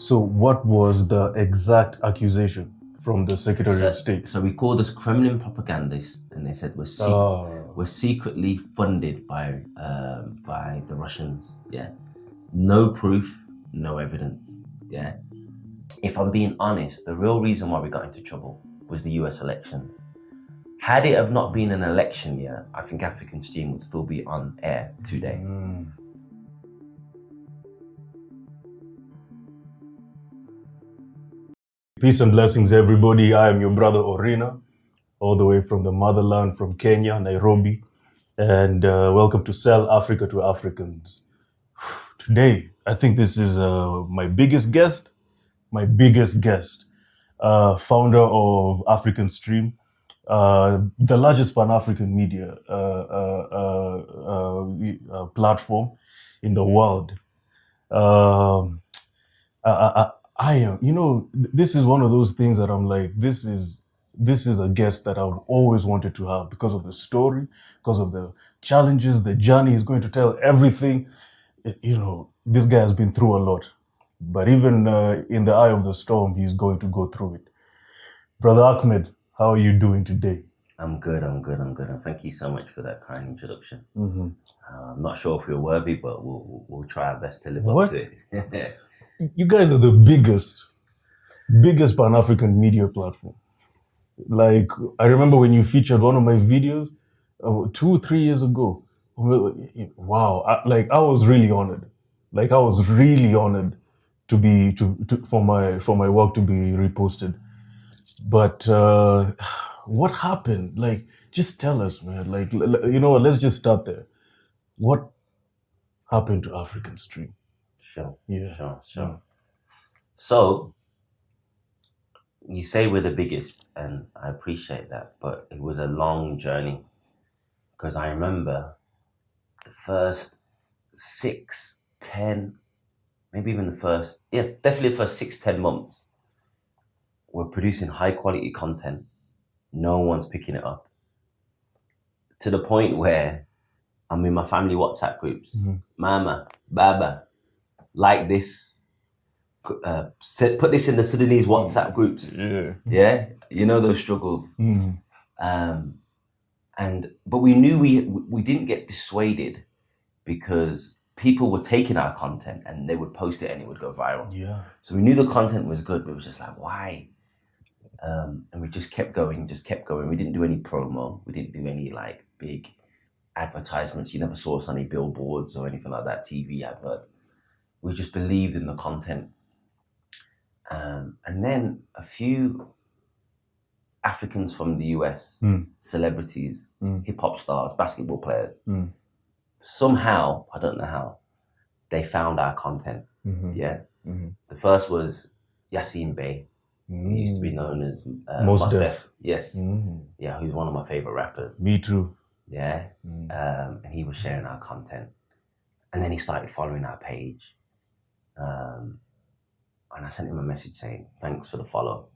So what was the exact accusation from the Secretary of State? So we called us Kremlin Propagandists, and they said we're secretly funded by the Russians. Yeah, no proof, no evidence. Yeah, if I'm being honest, the real reason why we got into trouble was the US elections. Had it have not been an election year, I think African Stream would still be on air today. Peace and blessings, everybody. I am your brother Orina, all the way from the motherland, from Kenya, Nairobi. And welcome to Sell Africa to Africans. Today, I think this is my biggest guest, founder of African Stream, the largest Pan-African media platform in the world. I am, this is one of those things that I'm like, this is a guest that I've always wanted to have because of the story, because of the challenges, the journey. He's going to tell everything. This guy has been through a lot, but even in the eye of the storm, he's going to go through it. Brother Ahmed, how are you doing today? I'm good. And thank you so much for that kind introduction. I'm not sure if we're worthy, but we'll try our best to live up to it. You guys are the biggest Pan-African media platform. Like, I remember when you featured one of my videos 2-3 years ago. Wow, I was really honored. For my work to be reposted. But what happened? Like, just tell us, man. Like, let's just start there. What happened to African Stream? Sure. So, you say we're the biggest, and I appreciate that, but it was a long journey. Because I remember the first 6-10, maybe even definitely the first 6-10 months, we're producing high quality content. No one's picking it up. To the point where I'm in my family WhatsApp groups. Mama, Baba, like this, put this in the Sudanese WhatsApp groups. Yeah, you know those struggles. But we knew we didn't get dissuaded because people were taking our content and they would post it and it would go viral. Yeah. So we knew the content was good, but it was just like, why? And we just kept going. We didn't do any promo. We didn't do any like big advertisements. You never saw us on any billboards or anything like that, TV advert. We just believed in the content. And then a few Africans from the US, celebrities, hip-hop stars, basketball players, somehow, I don't know how, they found our content. The first was Yassine Bey, who used to be known as Mos Def. Yes. Yeah, who's one of my favorite rappers. Me too. Yeah. And he was sharing our content. And then he started following our page. And I sent him a message saying, thanks for the follow.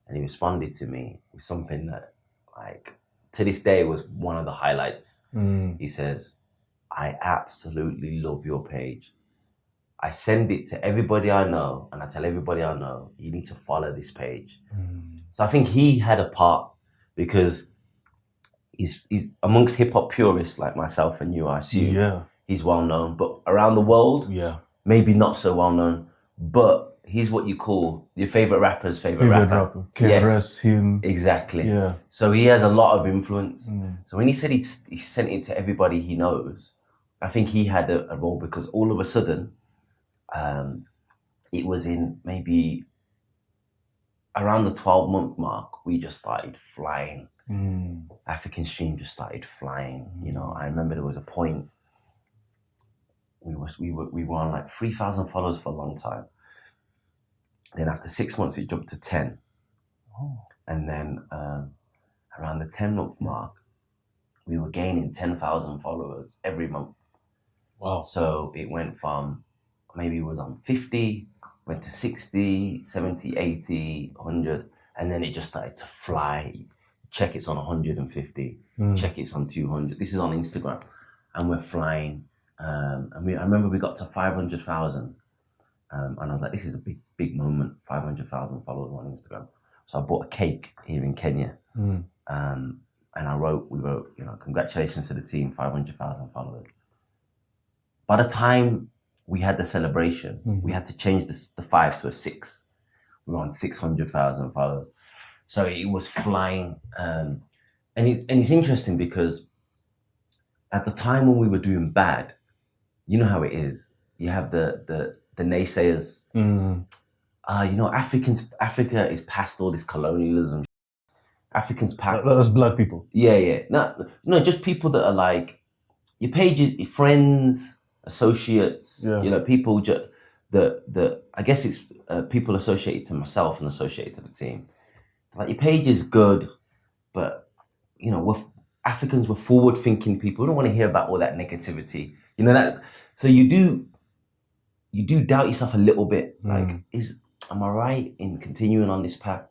And he responded to me with something that, like, to this day was one of the highlights. He says, I absolutely love your page. I send it to everybody I know, and I tell everybody I know, you need to follow this page. So I think he had a part because he's amongst hip-hop purists like myself and you, I assume. He's well known, but around the world, maybe not so well known, but he's what you call your favorite rapper's favorite rapper. Can rest him. Exactly. Yeah. So he has a lot of influence. So when he said he sent it to everybody he knows, I think he had a role because all of a sudden, it was in maybe around the 12-month mark, we just started flying. African Stream just started flying. I remember there was a point we were on like 3,000 followers for a long time. Then after 6 months, it jumped to 10. And then around the 10-month mark, we were gaining 10,000 followers every month. Wow. So it went from, maybe it was on 50, went to 60, 70, 80, 100. And then it just started to fly. Check it's on 150. Check it's on 200. This is on Instagram. And we're flying. I remember we got to 500,000. And I was like, this is a big big moment, 500,000 followers on Instagram. So I bought a cake here in Kenya. And we wrote, congratulations to the team, 500,000 followers. By the time we had the celebration, we had to change the 5 to a 6. We were on 600,000 followers. So it was flying. And it's interesting because at the time when we were doing bad, you know how it is. You have the naysayers. Africa is past all this colonialism. Africans past. That's black people. Yeah. No, just people that are like your pages, your friends, associates. People that I guess it's people associated to myself and associated to the team. Like your page is good, but Africans were forward-thinking people. We don't want to hear about all that negativity. That. So you do doubt yourself a little bit. Like, am I right in continuing on this path?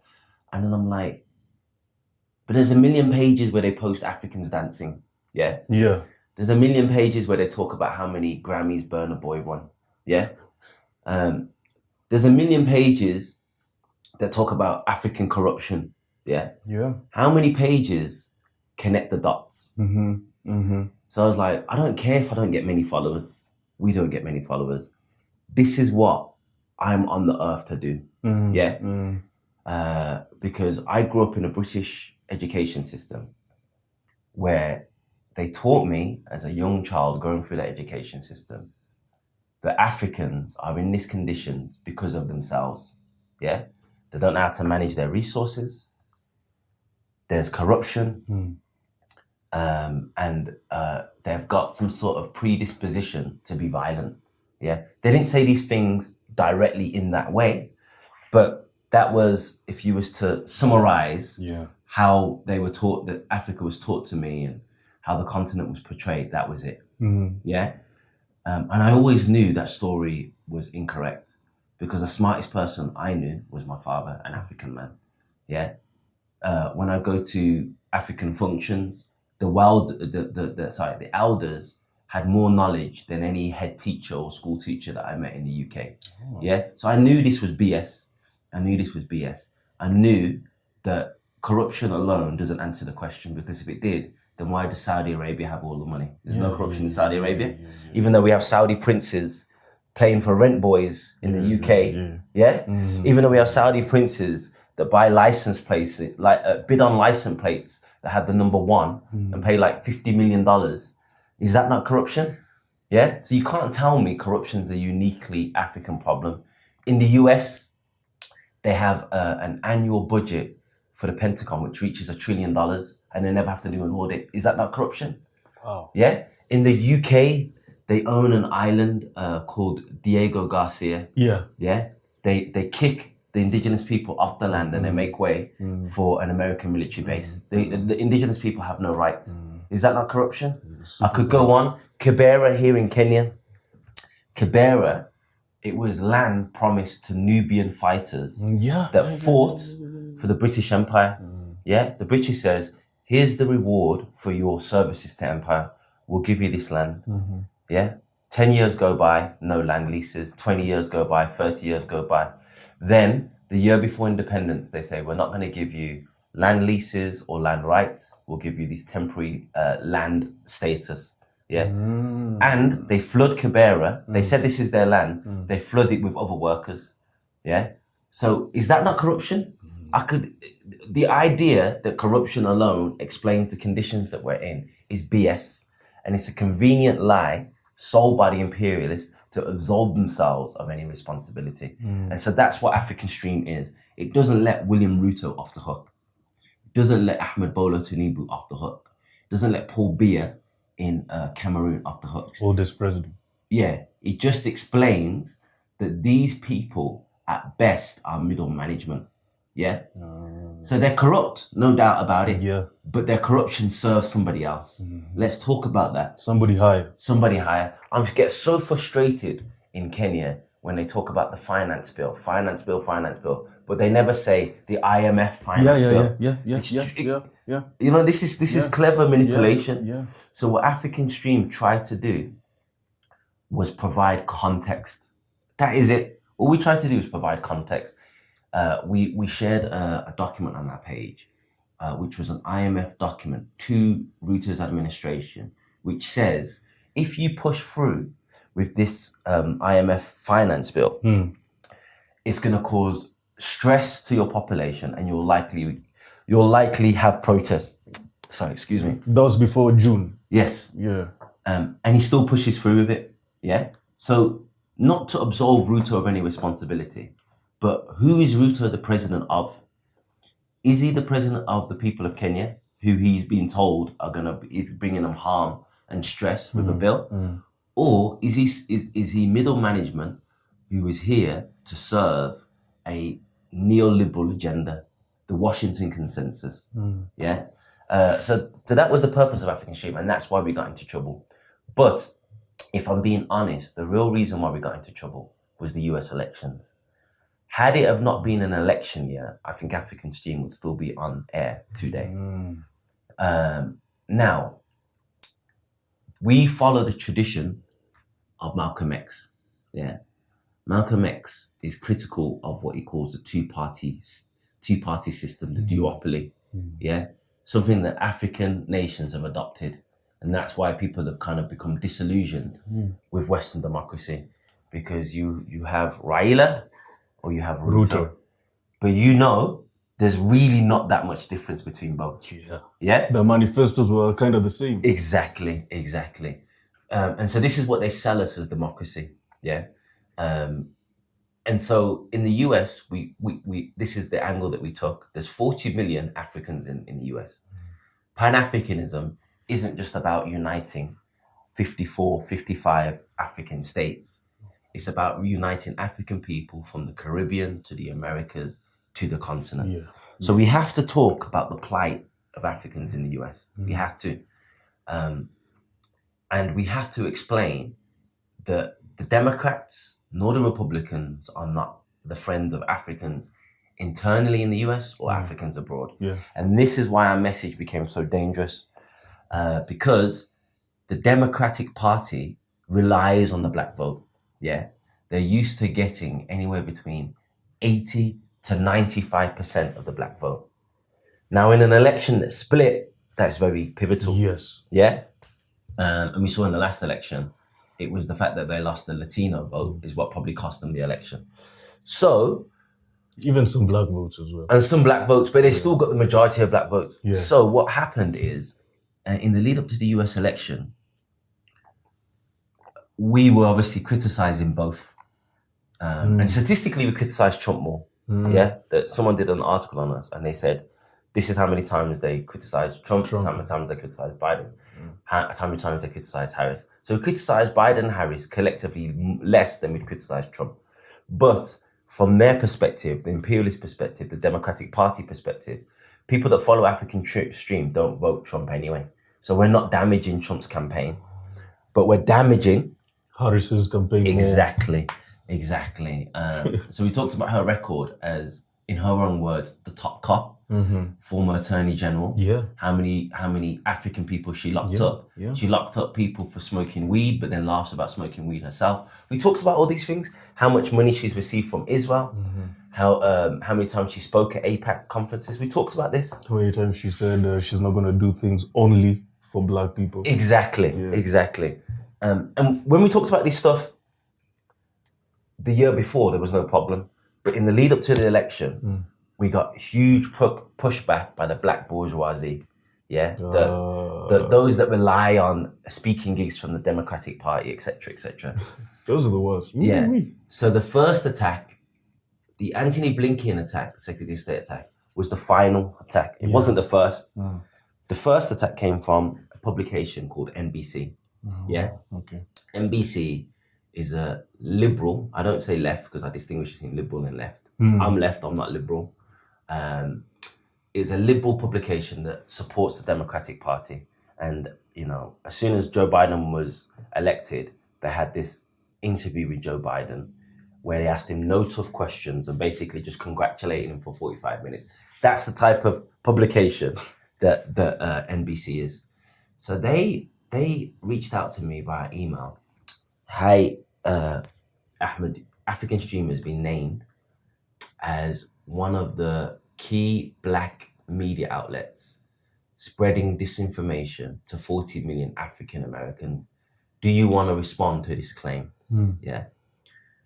And then I'm like, but there's a million pages where they post Africans dancing. Yeah. Yeah. There's a million pages where they talk about how many Grammys Burna Boy won. Yeah. There's a million pages that talk about African corruption. Yeah. Yeah. How many pages connect the dots? So I was like, I don't care if I don't get many followers. We don't get many followers. This is what I'm on the earth to do. Because I grew up in a British education system where they taught me as a young child going through that education system that Africans are in these conditions because of themselves. Yeah. They don't know how to manage their resources. There's corruption. And they've got some sort of predisposition to be violent. Yeah. They didn't say these things directly in that way, but that was, if you was to summarize how they were taught, that Africa was taught to me and how the continent was portrayed, that was it. Yeah. And I always knew that story was incorrect because the smartest person I knew was my father, an African man. Yeah. When I go to African functions, the elders had more knowledge than any head teacher or school teacher that I met in the UK. Yeah. So I knew this was BS. I knew that corruption alone doesn't answer the question, because if it did, then why does Saudi Arabia have all the money? There's no corruption in Saudi Arabia. Even though we have Saudi princes playing for rent boys in the UK. Even though we have Saudi princes that buy license plates, bid on license plates that have the number 1 and pay like $50 million. Is that not corruption? Yeah. So you can't tell me corruption's a uniquely African problem. In the US, they have an annual budget for the Pentagon, which reaches $1 trillion, and they never have to do an audit. Is that not corruption? Wow. Yeah. In the UK, they own an island called Diego Garcia. Yeah. Yeah. They kick the indigenous people off the land and they make way for an American military base. The indigenous people have no rights. Is that not corruption? I could go on. Kibera here in Kenya. Kibera, it was land promised to Nubian fighters that fought for the British Empire. Yeah, the British says, here's the reward for your services to empire. We'll give you this land. Yeah, 10 years go by, no land leases. 20 years go by, 30 years go by. Then the year before independence, they say, we're not going to give you land leases or land rights. We'll give you this temporary land status. Yeah. And they flood Kibera. They said this is their land. They flood it with other workers. Yeah. So is that not corruption? The idea that corruption alone explains the conditions that we're in is BS. And it's a convenient lie sold by the imperialists to absolve themselves of any responsibility. And so that's what African Stream is. It doesn't let William Ruto off the hook. It doesn't let Ahmed Bolo Tinubu off the hook. It doesn't let Paul Biya in Cameroon off the hook. Oldest president. Yeah, it just explains that these people at best are middle management. Yeah. So they're corrupt, no doubt about it. Yeah. But their corruption serves somebody else. Let's talk about that. Somebody higher. I get so frustrated in Kenya when they talk about the finance bill, but they never say the IMF finance bill. Yeah. You know, this is clever manipulation. Yeah. So what African Stream tried to do was provide context. That is it. All we try to do is provide context. We shared a document on our page, which was an IMF document to Ruto's administration, which says if you push through with this IMF finance bill, it's going to cause stress to your population, and you'll likely have protests. Sorry, excuse me. That was before June. Yes. Yeah. And he still pushes through with it. Yeah. So not to absolve Ruto of any responsibility, but who is Ruto the president of? Is he the president of the people of Kenya, who he's been told is bringing them harm and stress with a bill? Or is he middle management who is here to serve a neoliberal agenda, the Washington consensus? Yeah. So that was the purpose of African Stream, and that's why we got into trouble. But if I'm being honest, the real reason why we got into trouble was the US elections. Had it have not been an election year, I think African Stream would still be on air today. Now, we follow the tradition of Malcolm X. Yeah. Malcolm X is critical of what he calls the two-party system, the duopoly. Yeah. Something that African nations have adopted. And that's why people have kind of become disillusioned with Western democracy. Because you have Raila or you have Ruto. But there's really not that much difference between both. Yeah? The manifestos were kind of the same. Exactly. And so this is what they sell us as democracy. Yeah. And so in the US, we this is the angle that we took. There's 40 million Africans in the US. Pan-Africanism isn't just about uniting 54, 55 African states. It's about uniting African people from the Caribbean to the Americas to the continent. Yeah. So we have to talk about the plight of Africans in the US. We have to. And we have to explain that the Democrats nor the Republicans are not the friends of Africans internally in the US or Africans abroad. Yeah. And this is why our message became so dangerous, because the Democratic Party relies on the black vote. Yeah. They're used to getting anywhere between 80 to 95% of the black vote. Now, in an election that's split, that's very pivotal. Yes. Yeah. And we saw in the last election, it was the fact that they lost the Latino vote is what probably cost them the election. So, even some black votes as well. And some black votes, but they still got the majority of black votes. Yeah. So what happened is, in the lead up to the US election, we were obviously criticizing both. And statistically, we criticized Trump more. Yeah, that someone did an article on us and they said, this is how many times they criticized Trump. This is how many times they criticized Biden. How many times they criticized Harris. So we criticized Biden and Harris collectively less than we criticized Trump. But from their perspective, the imperialist perspective, the Democratic Party perspective, people that follow African Stream don't vote Trump anyway. So we're not damaging Trump's campaign, but we're damaging Harris's campaign. Exactly. So we talked about her record as, in her own words, the top cop, former attorney general. Yeah. How many African people she locked up. Yeah. She locked up people for smoking weed, but then laughs about smoking weed herself. We talked about all these things, how much money she's received from Israel, how many times she spoke at APAC conferences. We talked about this. How many times she said she's not going to do things only for black people. Exactly. And when we talked about this stuff, the year before, there was no problem. But in the lead up to the election, we got huge pushback by the black bourgeoisie. Yeah, those that rely on speaking gigs from the Democratic Party, etc. Those are the worst. Yeah. So the first attack, the Anthony Blinken attack, the Secretary of State attack, was the final attack. It wasn't the first. The first attack came from a publication called NBC. Yeah. Okay. NBC is a liberal. I don't say left because I distinguish between liberal and left. I'm left. I'm not liberal. It's a liberal publication that supports the Democratic Party. And, as soon as Joe Biden was elected, they had this interview with Joe Biden where they asked him no tough questions and basically just congratulated him for 45 minutes. That's the type of publication that NBC is. So they reached out to me via email. Hey, Ahmed African Stream has been named as one of the key black media outlets spreading disinformation to 40 million African Americans. Do you want to respond to this claim? Yeah.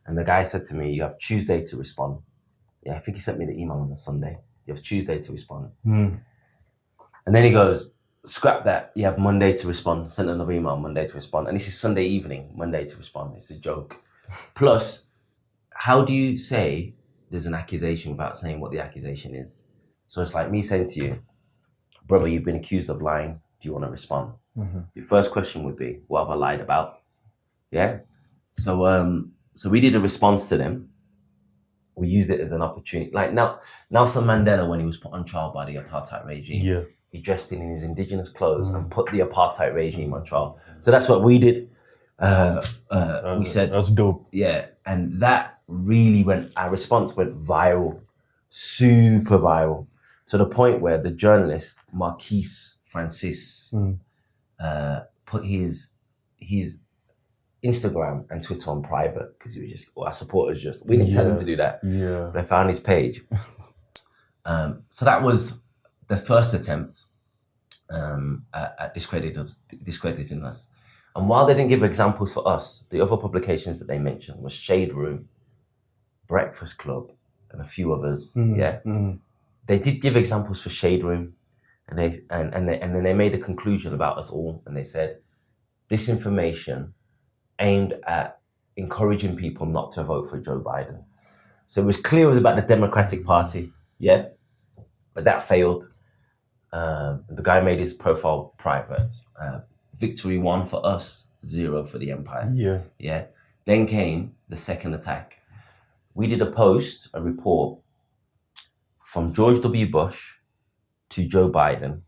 And the guy said to me, you have Tuesday to respond. Yeah, I think he sent me the email on the Sunday. You have Tuesday to respond. And then he goes, scrap that. You have Monday to respond. Send another email, Monday to respond. And this is Sunday evening, Monday to respond. It's a joke. Plus, how do you say there's an accusation without saying what the accusation is? So it's like me saying to you, brother, you've been accused of lying. Do you want to respond? Your first question would be, what have I lied about? Yeah. So we did a response to them. We used it as an opportunity. Like Nelson Mandela, when he was put on trial by the apartheid regime, he dressed in his indigenous clothes and put the apartheid regime on trial. So that's what we did. We said, that's dope. Yeah. And that really our response went viral, super viral, to the point where the journalist, Marquise Francis, put his Instagram and Twitter on private because he was just, our supporters we didn't tell him to do that. Yeah. But I found his page. So that was the first attempt at discrediting us. And while they didn't give examples for us, the other publications that they mentioned was Shade Room, Breakfast Club, and a few others. They did give examples for Shade Room, and then they made a conclusion about us all, and they said disinformation aimed at encouraging people not to vote for Joe Biden. So it was clear it was about the Democratic Party, yeah, but that failed. The guy made his profile private. Victory 1 for us, 0 for the Empire. Yeah. Then came the second attack. We did a report from George W. Bush to Joe Biden.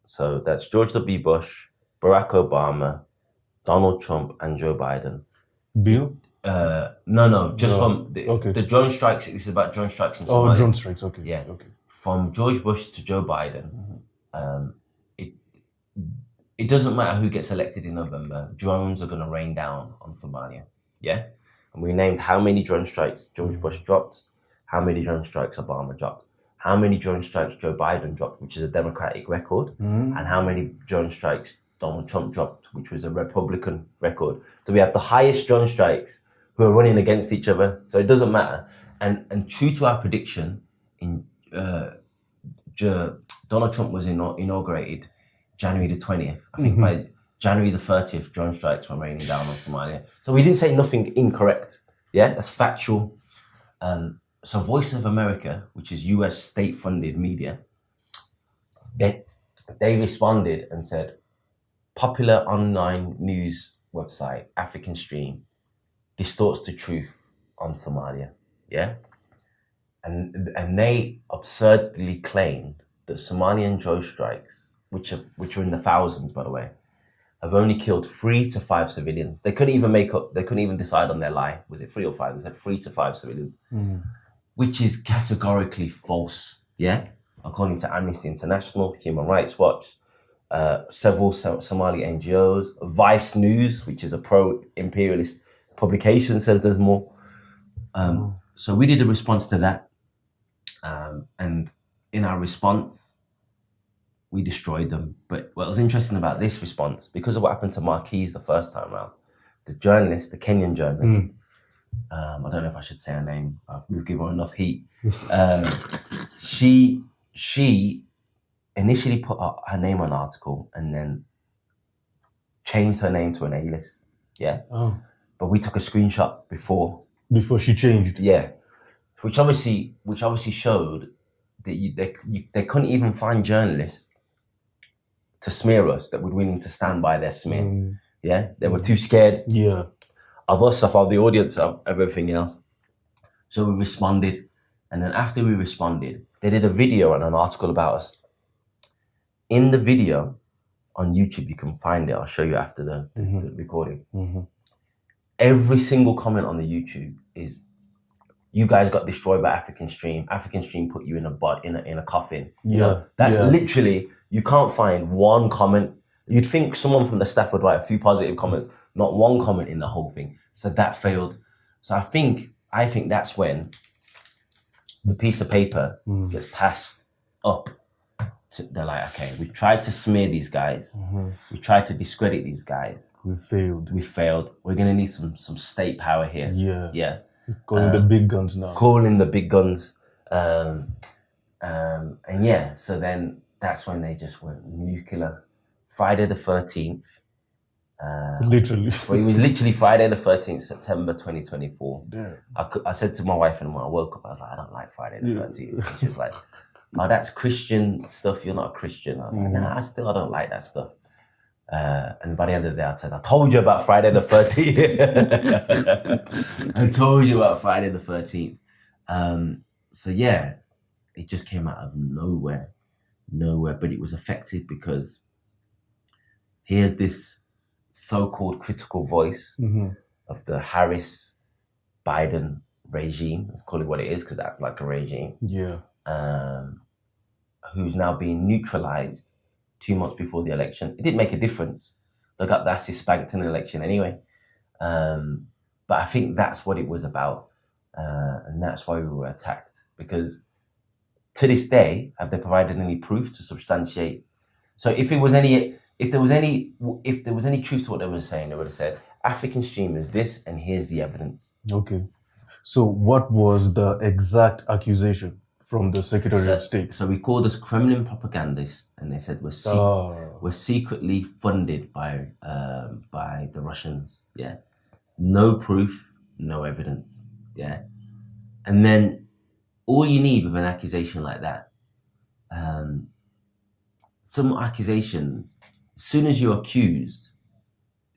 So that's George W. Bush, Barack Obama, Donald Trump, and Joe Biden. Bill? From the drone strikes. This is about drone strikes in Somalia. Oh, drone strikes, okay. Yeah. Okay. From George Bush to Joe Biden, it doesn't matter who gets elected in November, drones are going to rain down on Somalia. Yeah? And we named how many drone strikes George Bush dropped, how many drone strikes Obama dropped, how many drone strikes Joe Biden dropped, which is a Democratic record, and how many drone strikes Donald Trump dropped, which was a Republican record. So we have the highest drone strikes who are running against each other. So it doesn't matter. And true to our prediction, Donald Trump was inaugurated January the 20th. I think by January the 30th, drone strikes were raining down on Somalia. So we didn't say nothing incorrect. Yeah, that's factual. So Voice of America, which is US state-funded media, they responded and said, popular online news website, African Stream, distorts the truth on Somalia. Yeah? And they absurdly claimed that Somalian drone strikes, which are in the thousands, by the way, have only killed 3 to 5 civilians. They couldn't even decide on their lie. Was it 3 or 5? They said 3 to 5 civilians, which is categorically false. Yeah? According to Amnesty International, Human Rights Watch, several Somali NGOs, Vice News, which is a pro-imperialist publication, says there's more. So we did a response to that. And in our response, we destroyed them. But what was interesting about this response, because of what happened to Marquise the first time around, the Kenyan journalist, I don't know if I should say her name, we've given her enough heat. She initially put her name on an article and then changed her name to an A-list. Yeah. Oh. But we took a screenshot before she changed. Yeah. Which obviously showed that they couldn't even find journalists to smear us that were willing to stand by their smear. Yeah. They were too scared of us, of the audience, of everything else. So we responded. And then after we responded, they did a video and an article about us. In the video on YouTube, you can find it. I'll show you after the recording. Every single comment on the YouTube is, you guys got destroyed by African Stream. African Stream put you in a coffin. You know, that's literally, you can't find one comment. You'd think someone from the staff would write a few positive comments, not one comment in the whole thing. So that failed. So I think I think that's when the piece of paper gets passed up. They're like, okay, we tried to smear these guys. We tried to discredit these guys. We failed. We're going to need some state power here. Yeah. Calling the big guns now. Calling the big guns. And yeah, so then that's when they just went nuclear. Friday the 13th. Literally. Well, it was literally Friday the 13th, September 2024. Damn. I said to my wife, and when I woke up, I was like, I don't like Friday the 13th. And she was like, oh, that's Christian stuff. You're not a Christian. I was like, nah, I don't like that stuff. And by the end of the day, I said, I told you about Friday the 13th. I told you about Friday the 13th. So yeah, it just came out of nowhere, but it was effective because here's this so-called critical voice of the Harris-Biden regime. Let's call it what it is, because that's like a regime. Yeah. Who's now being neutralized 2 months before the election. It didn't make a difference. They got their asses spanked in the election anyway. But I think that's what it was about. And that's why we were attacked. Because to this day, have they provided any proof to substantiate? So if there was any truth to what they were saying, they would have said, African streamers this, and here's the evidence. Okay. So what was the exact accusation from the Secretary of State? So we called us Kremlin Propagandists, and they said we're secretly funded by the Russians. Yeah, no proof, no evidence. Yeah, and then all you need with an accusation like that, some accusations, as soon as you're accused,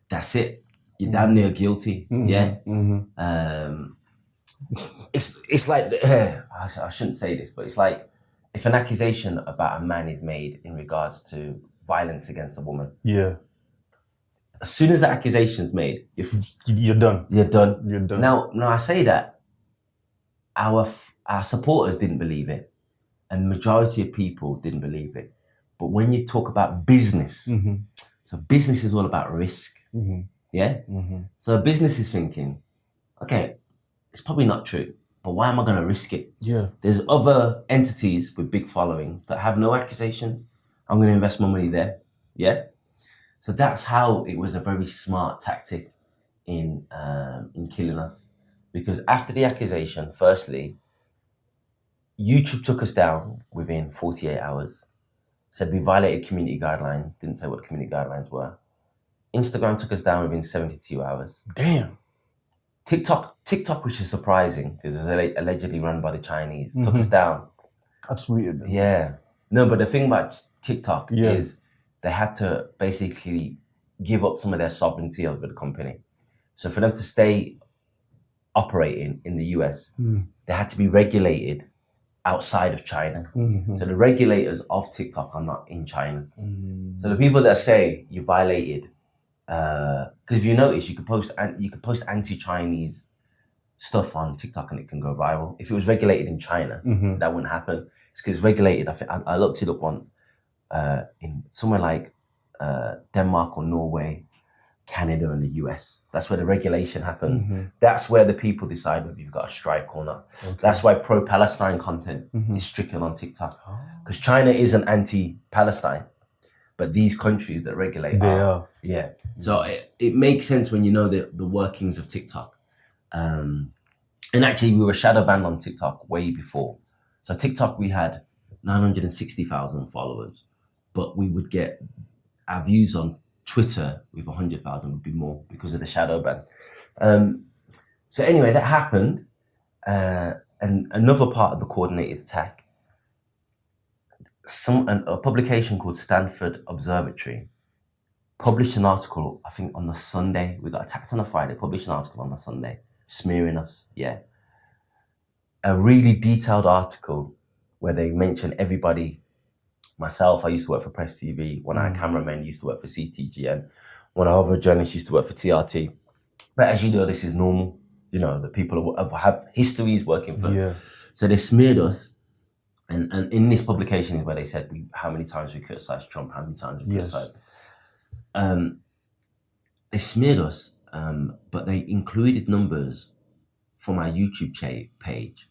that's it. You're damn near guilty. Yeah. It's like, I shouldn't say this, but it's like if an accusation about a man is made in regards to violence against a woman. Yeah. As soon as that accusation's made, you're done. You're done. You're done. Now I say that our supporters didn't believe it, and majority of people didn't believe it. But when you talk about business, so business is all about risk. Yeah. So business is thinking, okay, it's probably not true, but why am I going to risk it? Yeah. There's other entities with big followings that have no accusations. I'm going to invest my money there. Yeah. So that's how it was a very smart tactic in killing us. Because after the accusation, firstly, YouTube took us down within 48 hours. Said we violated community guidelines. Didn't say what the community guidelines were. Instagram took us down within 72 hours. Damn. TikTok, which is surprising because it's allegedly run by the Chinese, took us down. That's weird. Yeah. No, but the thing about TikTok is they had to basically give up some of their sovereignty over the company. So for them to stay operating in the US, they had to be regulated outside of China. So the regulators of TikTok are not in China. So the people that say you violated, because if you notice, you could post anti-Chinese stuff on TikTok and it can go viral. If it was regulated in China, that wouldn't happen. It's because it's regulated. I looked it up once in somewhere like Denmark or Norway, Canada, and the US. That's where the regulation happens. That's where the people decide whether you've got a strike or not. Okay. That's why pro-Palestine content is stricken on TikTok, because China isn't anti-Palestine. But these countries that regulate are. Yeah. So it makes sense when you know the workings of TikTok. And actually, we were shadow banned on TikTok way before. So TikTok, we had 960,000 followers, but we would get our views on Twitter with 100,000 would be more because of the shadow ban. So anyway, that happened. And another part of the coordinated attack, a publication called Stanford Observatory published an article, I think on the Sunday. We got attacked on a Friday, published an article on the Sunday, smearing us. Yeah. A really detailed article where they mention everybody. Myself, I used to work for Press TV. One of our cameramen used to work for CTGN. One of our other journalists used to work for TRT. But as you know, this is normal. You know, the people have histories working for. Yeah. So they smeared us. And in this publication is where they said how many times we criticized Trump, how many times we criticized. They smeared us, but they included numbers from our YouTube page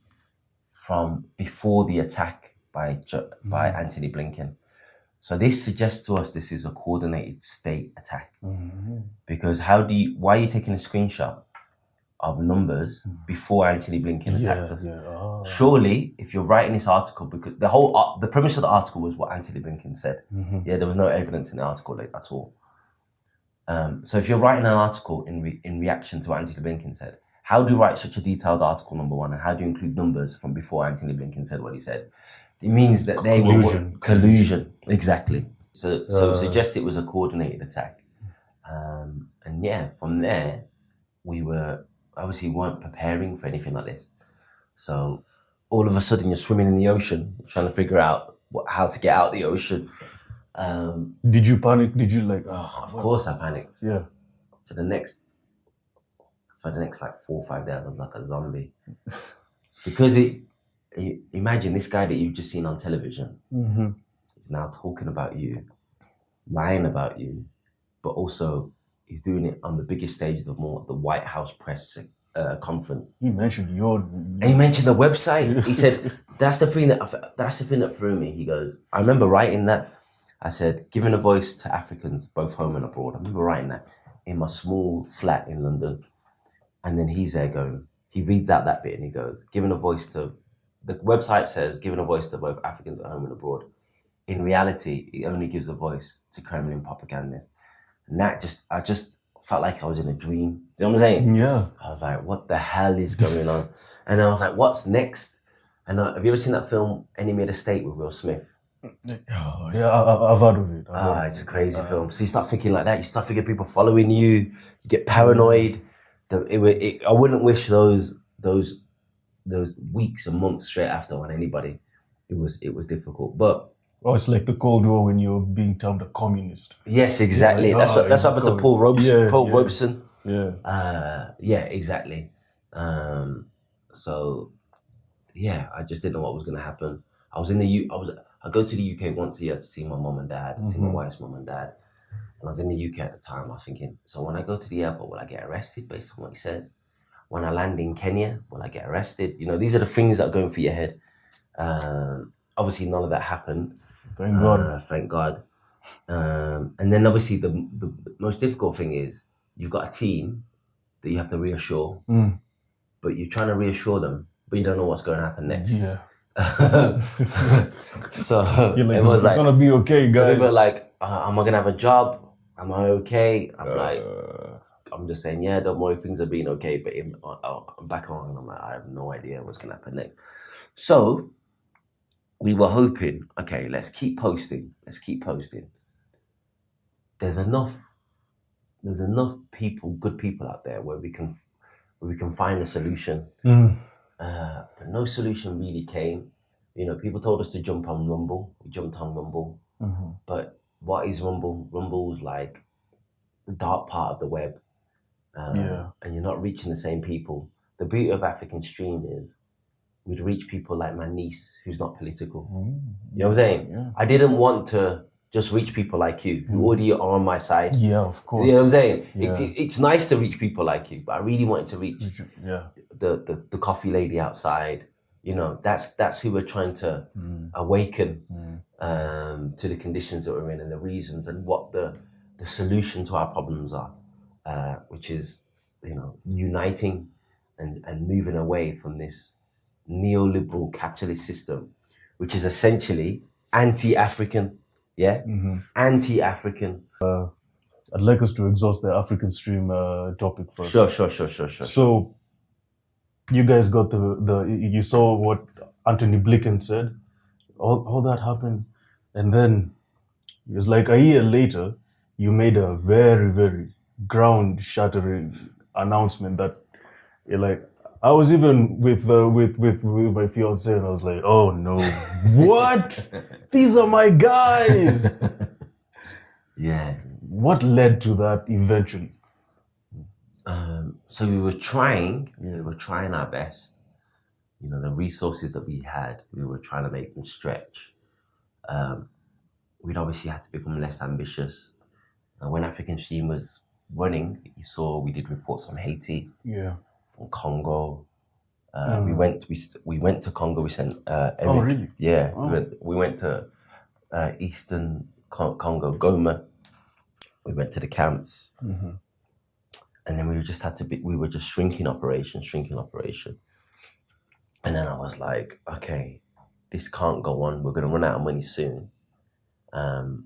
from before the attack by Anthony Blinken. So this suggests to us this is a coordinated state attack. Because why are you taking a screenshot of numbers before Anthony Blinken attacked us? Surely, if you're writing this article, because the premise of the article was what Anthony Blinken said. Yeah, there was no evidence in the article at all. So if you're writing an article in reaction to what Anthony Blinken said, how do you write such a detailed article, number one, and how do you include numbers from before Anthony Blinken said what he said? It means that they were collusion. Exactly. So suggest it was a coordinated attack. And yeah, from there, we weren't preparing for anything like this. So all of a sudden you're swimming in the ocean, trying to figure out how to get out the ocean. Did you panic? Did you of course I panicked. Yeah. For the next like 4 or 5 days, I was like a zombie. Because imagine this guy that you've just seen on television is now talking about you, lying about you, but also he's doing it on the biggest stage of the White House press conference. He mentioned and he mentioned the website. He said, that's the thing that threw me. He goes, I remember writing that. I said, giving a voice to Africans, both home and abroad. I remember writing that in my small flat in London. And then he's there going, he reads out that bit and he goes, giving a voice to, the website says, giving a voice to both Africans at home and abroad. In reality, it only gives a voice to Kremlin propagandists. And I just felt like I was in a dream. You know what I'm saying? Yeah. I was like, what the hell is going on? And I was like, what's next? And have you ever seen that film, Enemy of the State with Will Smith? Oh, yeah, I've heard of it. It's a crazy film. So you start thinking like that. You start thinking people following you. You get paranoid. I wouldn't wish those weeks and months straight after on anybody. It was difficult, but it's like the Cold War when you're being termed a communist. yes, exactly. That's happened to Paul Robeson. Yeah. Yeah, exactly. So yeah, I just didn't know what was going to happen. I go to the UK once a year to see my mum and dad, to see my wife's mum and dad. And I was in the UK at the time. I was thinking, so when I go to the airport, will I get arrested based on what he says? When I land in Kenya, will I get arrested? You know, these are the things that are going through your head. Obviously, none of that happened. Thank God. Thank God. And then obviously the most difficult thing is you've got a team that you have to reassure, but you're trying to reassure them, but you don't know what's going to happen next. Yeah. So You're like, it was it's gonna be okay, guys. They were like, am I gonna have a job? Am I okay? I'm just saying, yeah, don't worry, things are being okay. But I'm back on and I'm like, I have no idea what's gonna happen next. So we were hoping, okay, let's keep posting. There's enough people, good people out there where we can find a solution. But no solution really came. You know, people told us to jump on Rumble. We jumped on Rumble. But what is Rumble? Rumble's like the dark part of the web. And you're not reaching the same people. The beauty of African Stream is we'd reach people like my niece who's not political. You know what I'm saying? Yeah. I didn't want to just reach people like you who already are on my side. Yeah, of course. You know what I'm saying? Yeah. It's nice to reach people like you, but I really wanted to reach Yeah. the coffee lady outside. You know, that's who we're trying to awaken to the conditions that we're in and the reasons and what the solution to our problems are, which is, you know, uniting and moving away from this neoliberal capitalist system, which is essentially anti-African. Yeah, anti-African. I'd like us to exhaust the African Stream topic first. Sure. So, you guys got you saw what Anthony Blinken said, all that happened, and then it was like a year later, you made a very, very ground-shattering announcement that you're like, I was even with my fiance, and I was like, "Oh no, what? These are my guys." Yeah. What led to that eventually? So we were trying our best. You know, the resources that we had, we were trying to make them stretch. We'd obviously had to become less ambitious. When African Stream was running, you saw we did reports on Haiti. Yeah. From Congo, We went to Congo. We sent Eric. Oh, really? Yeah, Oh. we went to Eastern Congo, Goma. We went to the camps, and then we just we were just shrinking operation. And then I was like, okay, this can't go on. We're going to run out of money soon. And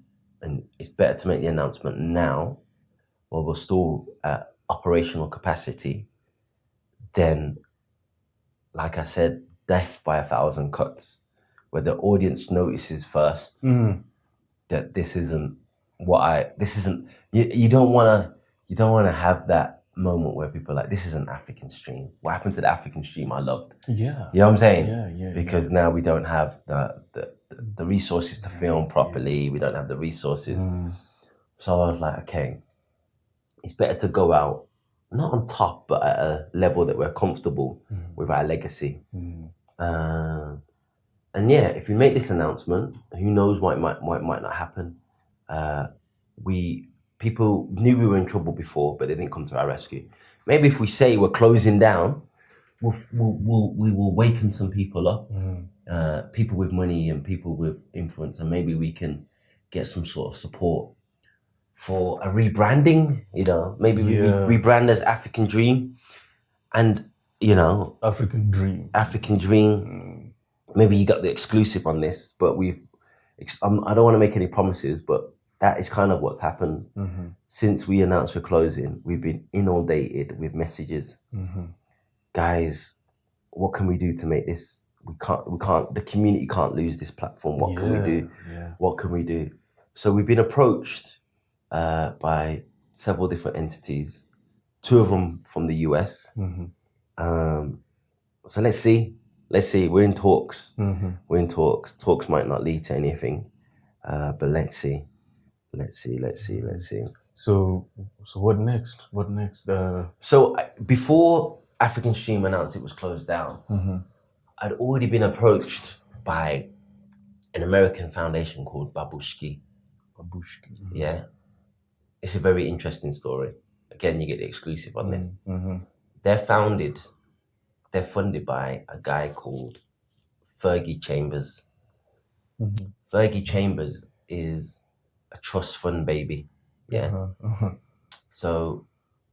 it's better to make the announcement now while we're still at operational capacity than, like I said, death by 1,000 cuts, where the audience notices first that this isn't you don't want to have that moment where people are like, this is an African stream. What happened to the African stream I loved? Yeah. You know what I'm saying? Yeah. Because now we don't have the resources to film properly. We don't have the resources. So I was like, okay, it's better to go out, not on top, but at a level that we're comfortable with our legacy. And yeah, if we make this announcement, who knows what might not happen. People knew we were in trouble before, but they didn't come to our rescue. Maybe if we say we're closing down, we will waken some people up, people with money and people with influence, and maybe we can get some sort of support for a rebranding. Maybe we rebrand as African Dream, and African Dream. Maybe you got the exclusive on this, but I don't want to make any promises, but that is kind of what's happened. Since we announced we're closing. We've been inundated with messages. Guys, what can we do to make this? We can't, the community can't lose this platform. What can we do? What can we do? So we've been approached by several different entities, 2 of them from the US. So let's see. We're in talks. Talks might not lead to anything, but let's see. So what next? So before African Stream announced it was closed down, I'd already been approached by an American foundation called Babushki. Yeah. It's a very interesting story. Again, you get the exclusive on this. They're funded by a guy called Fergie Chambers. Fergie Chambers is a trust fund baby. Yeah. So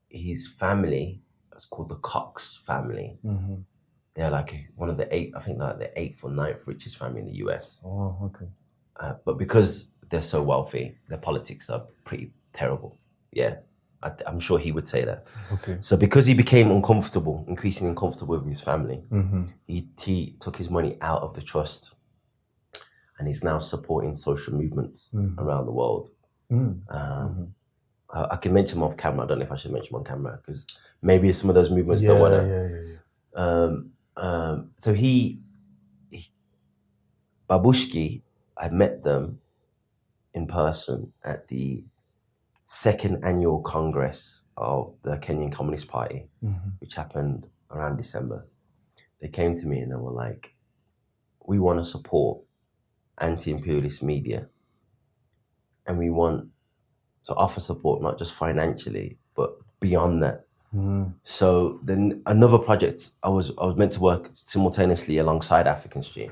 his family is called the Cox family. They're like one of the 8, I think like the 8th or 9th richest family in the US. Oh, okay. But because they're so wealthy, their politics are pretty terrible. Yeah. I'm sure he would say that. Okay. So because he became increasingly uncomfortable with his family, he took his money out of the trust, and he's now supporting social movements around the world. I can mention them off camera. I don't know if I should mention them on camera because maybe some of those movements don't want to. So Babushki, I met them in person at the 2nd annual Congress of the Kenyan Communist Party, which happened around December. They came to me and they were like, we want to support anti-imperialist media, and we want to offer support not just financially but beyond that. So then another project I was meant to work simultaneously alongside African Stream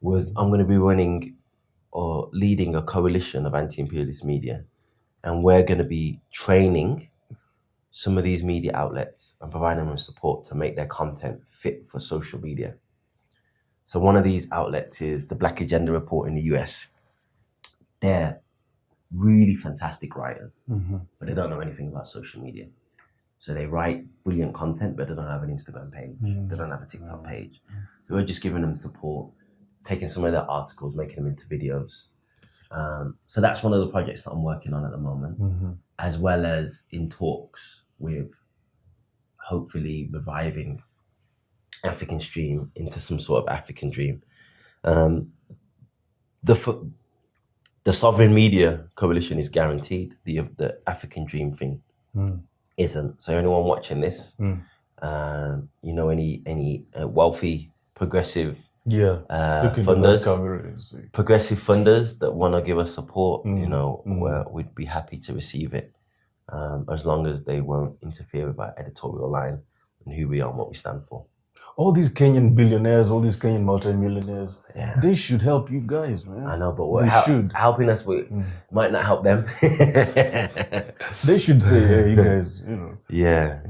was I'm going to be running or leading a coalition of anti-imperialist media, and we're going to be training some of these media outlets and providing them with support to make their content fit for social media. So one of these outlets is the Black Agenda Report in the US. They're really fantastic writers, but they don't know anything about social media. So they write brilliant content, but they don't have an Instagram page. They don't have a TikTok page. So we're just giving them support, taking some of their articles, making them into videos. So that's one of the projects that I'm working on at the moment, as well as in talks with hopefully reviving African Stream into some sort of African Dream. The Sovereign Media Coalition is guaranteed. The African Dream thing isn't. So anyone watching this, any wealthy, progressive funders, progressive funders that want to give us support, we'd be happy to receive it, as long as they won't interfere with our editorial line and who we are and what we stand for. All these Kenyan billionaires, all these Kenyan multimillionaires, Yeah. they should help you guys, man. I know, but they should. Helping us might not help them. They should say, hey, you guys, you know. Yeah.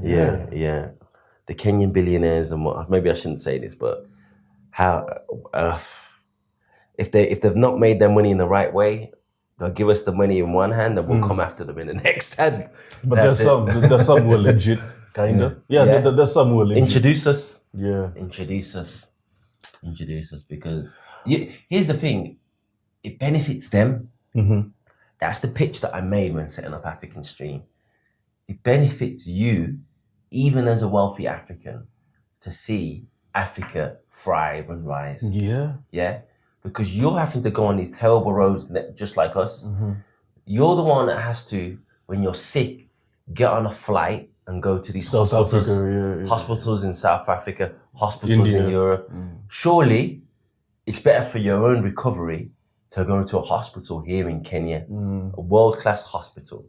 The Kenyan billionaires and what? Maybe I shouldn't say this, but how if they've not made their money in the right way, they'll give us the money in one hand and we'll come after them in the next hand. But there's some who are legit, kind of. Yeah. There's some who are legit. Introduce us. Yeah. Introduce us because here's the thing, it benefits them. Mm-hmm. That's the pitch that I made when setting up African Stream. It benefits you, even as a wealthy African, to see Africa thrive and rise. Yeah? Because you're having to go on these terrible roads just like us. Mm-hmm. You're the one that has to, when you're sick, get on a flight and go to these South hospitals. Africa, Hospitals in South Africa, hospitals India. in Europe. Surely, it's better for your own recovery to go to a hospital here in Kenya, a world-class hospital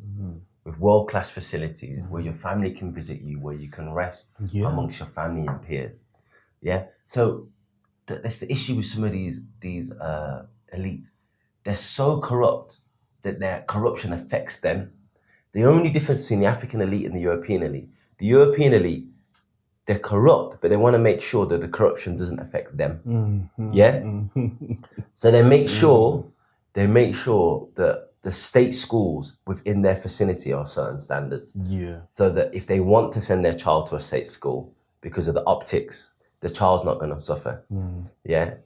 with world-class facilities where your family can visit you, where you can rest amongst your family and peers. Yeah. So that's the issue with some of these elites. They're so corrupt that their corruption affects them. The only difference between the African elite and the European elite, they're corrupt, but they want to make sure that the corruption doesn't affect them. Yeah? So they make sure that the state schools within their vicinity are certain standards. Yeah. So that if they want to send their child to a state school because of the optics, the child's not going to suffer. Yeah.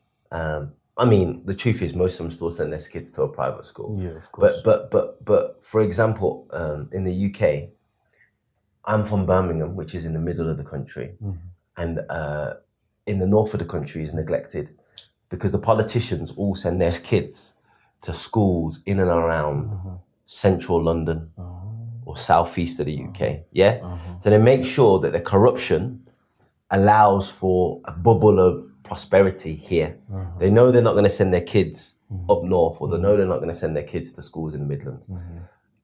I mean, the truth is most of them still send their kids to a private school. Yeah, of course. But for example, in the UK, I'm from Birmingham, which is in the middle of the country. And in the north of the country is neglected because the politicians all send their kids to schools in and around central London or southeast of the UK. Yeah? So they make sure that the corruption allows for a bubble of prosperity here. They know they're not going to send their kids up north, or they know they're not going to send their kids to schools in the Midlands.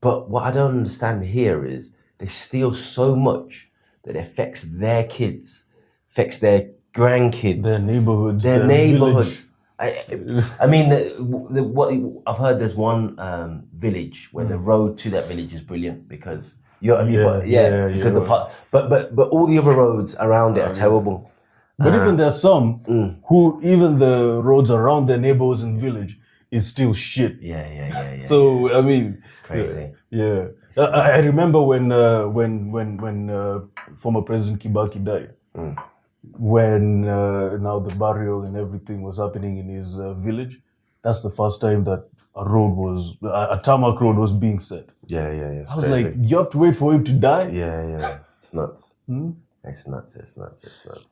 But what I don't understand here is they steal so much that it affects their kids, affects their grandkids, Their neighborhoods. their their neighborhoods. I mean, what I've heard, there's one village where the road to that village is brilliant because but all the other roads around it are terrible. But even there's some who, even the roads around their neighborhoods and village is still shit. Yeah. So, I mean... It's crazy. Yeah. I remember when former President Kibaki died. When now the burial and everything was happening in his village. That's the first time that a tarmac road was being set. Yeah. I was like, you have to wait for him to die? Yeah. It's nuts. It's nuts.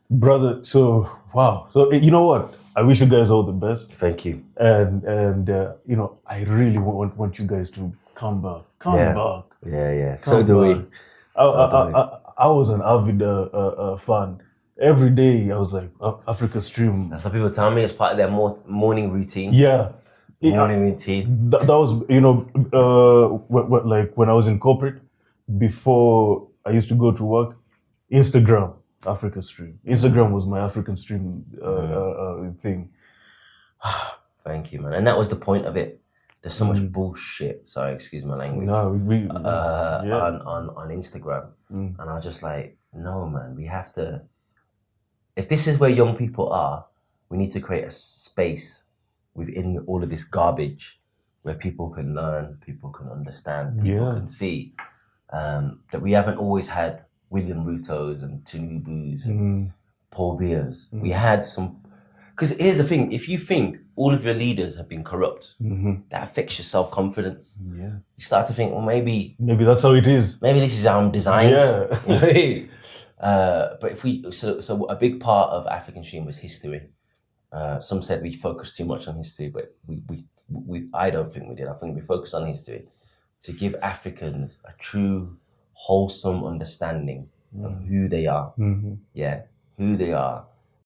Brother, so, wow. So, you know what? I wish you guys all the best. Thank you. And you know, I really want you guys to come back. Come back. Yeah. So do we. I was an avid fan. Every day I was like, Africa Stream. That's what people tell me. It's part of their morning routine. Yeah. Morning routine. That was, you know, like when I was in corporate, before I used to go to work, Instagram, Africa Stream. Instagram was my African Stream thing. Thank you, man. And that was the point of it. There's so much bullshit. Sorry, excuse my language. No, on Instagram, and I was just like, no, man. We have to. If this is where young people are, we need to create a space within all of this garbage where people can learn, people can understand, people can see that we haven't always had William Rutos and Tinubus and Paul Bias. We had some. Because here's the thing, if you think all of your leaders have been corrupt, that affects your self-confidence. Yeah. You start to think, well, maybe that's how it is. Maybe this is how I'm designed. Yeah. But if so a big part of African Stream was history. Some said we focused too much on history, but we I don't think we did. I think we focused on history to give Africans a true, wholesome understanding of who they are. Yeah, who they are.